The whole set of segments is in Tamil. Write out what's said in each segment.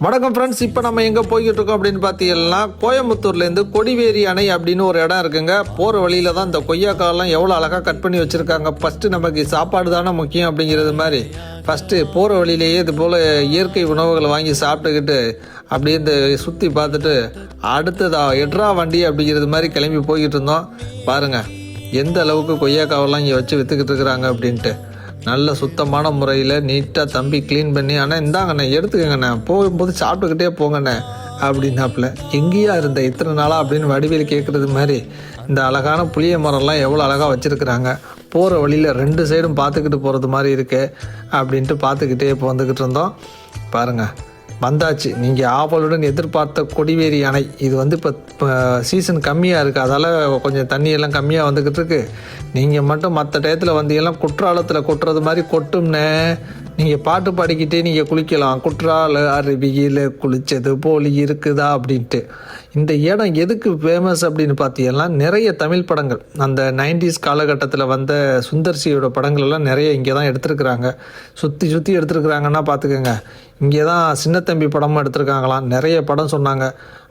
வணக்கம் ஃப்ரெண்ட்ஸ், இப்போ நம்ம எங்கே போய்கிட்டு இருக்கோம் அப்படின்னு பார்த்தீங்கன்னா கோயம்புத்தூர்லேருந்து கொடிவேரி அணை அப்படின்னு ஒரு இடம் இருக்குங்க. போகிற வழியில் தான் இந்த கொய்யாக்காலாம் எவ்வளோ அழகாக கட் பண்ணி வச்சுருக்காங்க. ஃபஸ்ட்டு நமக்கு சாப்பாடு தானே முக்கியம் அப்படிங்கிறது மாதிரி ஃபஸ்ட்டு போகிற வழியிலேயே இது போல் இயற்கை உணவுகளை வாங்கி சாப்பிட்டுக்கிட்டு அப்படியே இந்த சுற்றி பார்த்துட்டு அடுத்ததா எட்ரா வண்டி அப்படிங்கிறது மாதிரி கிளம்பி போய்கிட்டு இருந்தோம். பாருங்கள் எந்த அளவுக்கு கொய்யாக்காவெல்லாம் இங்கே வச்சு விற்றுக்கிட்டு இருக்கிறாங்க அப்படின்ட்டு. நல்ல சுத்தமான முறையில் நீட்டாக தம்பி க்ளீன் பண்ணி, ஆனால் இந்தாங்கண்ணே எடுத்துக்கங்கண்ணே, போகும்போது சாப்பிட்டுக்கிட்டே போங்கண்ணே அப்படின்னாப்புல. எங்கேயா இருந்த இத்தனை நாளாக அப்படின்னு வடிவேல் கேட்குறது மாதிரி இந்த அழகான புளிய மரம்லாம் எவ்வளோ அழகாக வச்சுருக்குறாங்க. போகிற வழியில் 2 சைடும் பார்த்துக்கிட்டு போகிறது மாதிரி இருக்கு அப்படின்ட்டு பார்த்துக்கிட்டே இப்போ வந்துக்கிட்டு இருந்தோம். பாருங்கள் வந்தாச்சு, நீங்கள் ஆவலுடன் எதிர்பார்த்த கொடிவேரி அணை. இது வந்து இப்போ சீசன் கம்மியாக இருக்குது, அதால் கொஞ்சம் தண்ணியெல்லாம் கம்மியாக வந்துக்கிட்டு இருக்கு. நீங்கள் மட்டும் மற்ற டயத்தில் வந்தீங்கன்னா குற்றாலத்தில் கொட்டுறது மாதிரி கொட்டும்னே. நீங்கள் பாட்டு பாடிக்கிட்டே நீங்கள் குளிக்கலாம். குற்றால அருவியில் குளித்தது போல் இருக்குதா அப்படின்ட்டு. இந்த இடம் எதுக்கு ஃபேமஸ் அப்படின்னு பார்த்தீங்கன்னா நிறைய தமிழ் படங்கள், அந்த 90s காலகட்டத்தில் வந்த சுந்தர்சியோட படங்கள் எல்லாம் நிறைய இங்கே தான் எடுத்துருக்குறாங்க. சுற்றி எடுத்துருக்குறாங்கன்னா பார்த்துக்கோங்க. இங்கே தான் சின்னத்தம்பி படமும் எடுத்திருக்காங்களாம். நிறைய படம் சொன்னாங்க.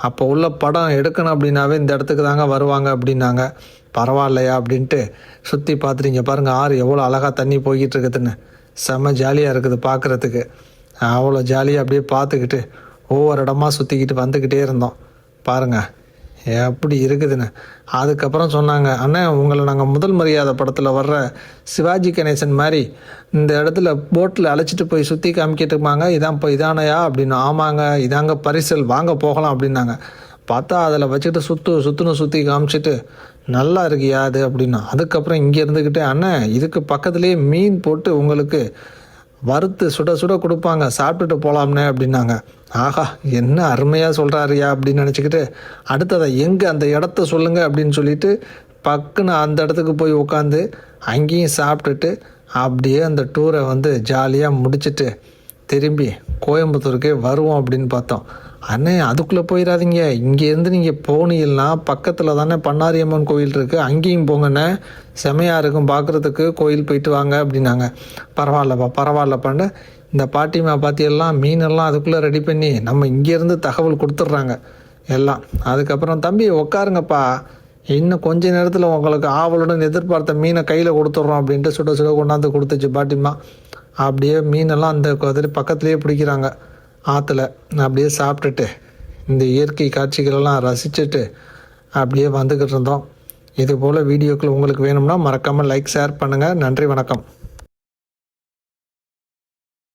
அப்போ உள்ள படம் எடுக்கணும் அப்படின்னாவே இந்த இடத்துக்கு தாங்க வருவாங்க அப்படின்னாங்க. பரவாயில்லையா அப்படின்ட்டு சுற்றி பார்த்துட்டீங்க. பாருங்கள் ஆறு எவ்வளோ அழகாக தண்ணி போய்கிட்டு இருக்குதுன்னு. செம்ம ஜாலியாக இருக்குது பார்க்குறதுக்கு. அவ்வளோ ஜாலியாக அப்படியே பார்த்துக்கிட்டு ஒவ்வொரு இடமா சுற்றிக்கிட்டு வந்துக்கிட்டே இருந்தோம். பாருங்கள் எப்படி இருக்குதுன்னு. அதுக்கப்புறம் சொன்னாங்க, அண்ணே உங்களை நாங்கள் முதல் மரியாதை படத்தில் வர்ற சிவாஜி கணேசன் மாதிரி இந்த இடத்துல போட்டில் அழைச்சிட்டு போய் சுற்றி காமிக்கிட்டுருப்பாங்க, இதான் இப்போ இதானையா அப்படின்னு. ஆமாங்க இதாங்க பரிசல், வாங்க போகலாம் அப்படின்னாங்க. பார்த்தா அதில் வச்சுட்டு சுற்றி காமிச்சிட்டு நல்லா இருக்கியா அது அப்படின்னா. அதுக்கப்புறம் இங்கே இருந்துக்கிட்டே, அண்ணே இதுக்கு பக்கத்துலேயே மீன் போட்டு உங்களுக்கு வறுத்து சுட கொடுப்பாங்க, சாப்பிட்டுட்டு போகலாம்னே அப்படின்னாங்க. ஆஹா என்ன அருமையாக சொல்கிறாருயா அப்படின்னு நினச்சிக்கிட்டு அடுத்ததை எங்கே அந்த இடத்த சொல்லுங்கள் அப்படின்னு சொல்லிட்டு பக்குன்னு அந்த இடத்துக்கு போய் உட்காந்து அங்கேயும் சாப்பிட்டுட்டு அப்படியே அந்த டூரை வந்து ஜாலியாக முடிச்சுட்டு திரும்பி கோயம்புத்தூருக்கே வருவோம் அப்படின்னு பார்த்தோம். அண்ணே அதுக்குள்ளே போயிடாதீங்க, இங்கேருந்து நீங்கள் போனீங்கன்னா பக்கத்தில் தானே பண்ணாரியம்மன் கோயில் இருக்குது, அங்கேயும் போங்கண்ணே, செமையாக இருக்கும் பார்க்குறதுக்கு, கோயில் போயிட்டு வாங்க அப்படின்னாங்க. பரவாயில்லப்பான்னு இந்த பாட்டிமா பாத்தியெல்லாம் மீனெல்லாம் அதுக்குள்ளே ரெடி பண்ணி நம்ம இங்கேருந்து தகவல் கொடுத்துட்றாங்க எல்லாம். அதுக்கப்புறம் தம்பி உட்காருங்கப்பா, இன்னும் கொஞ்ச நேரத்தில் உங்களுக்கு ஆவலுடன் எதிர்பார்த்த மீனை கையில் கொடுத்துட்றோம் அப்படின்ட்டு சுட கொண்டாந்து கொடுத்துச்சு பாட்டிமா. அப்படியே மீனெல்லாம் அந்த பக்கத்துலேயே பிடிக்கிறாங்க ஆற்றுல. அப்படியே சாப்பிட்டுட்டு இந்த இயற்கை காட்சிகளெல்லாம் ரசிச்சுட்டு அப்படியே வந்துக்கிட்டு இருந்தோம். இது போல் வீடியோக்கள் உங்களுக்கு வேணும்னா மறக்காமல் லைக் ஷேர் பண்ணுங்கள். நன்றி, வணக்கம்.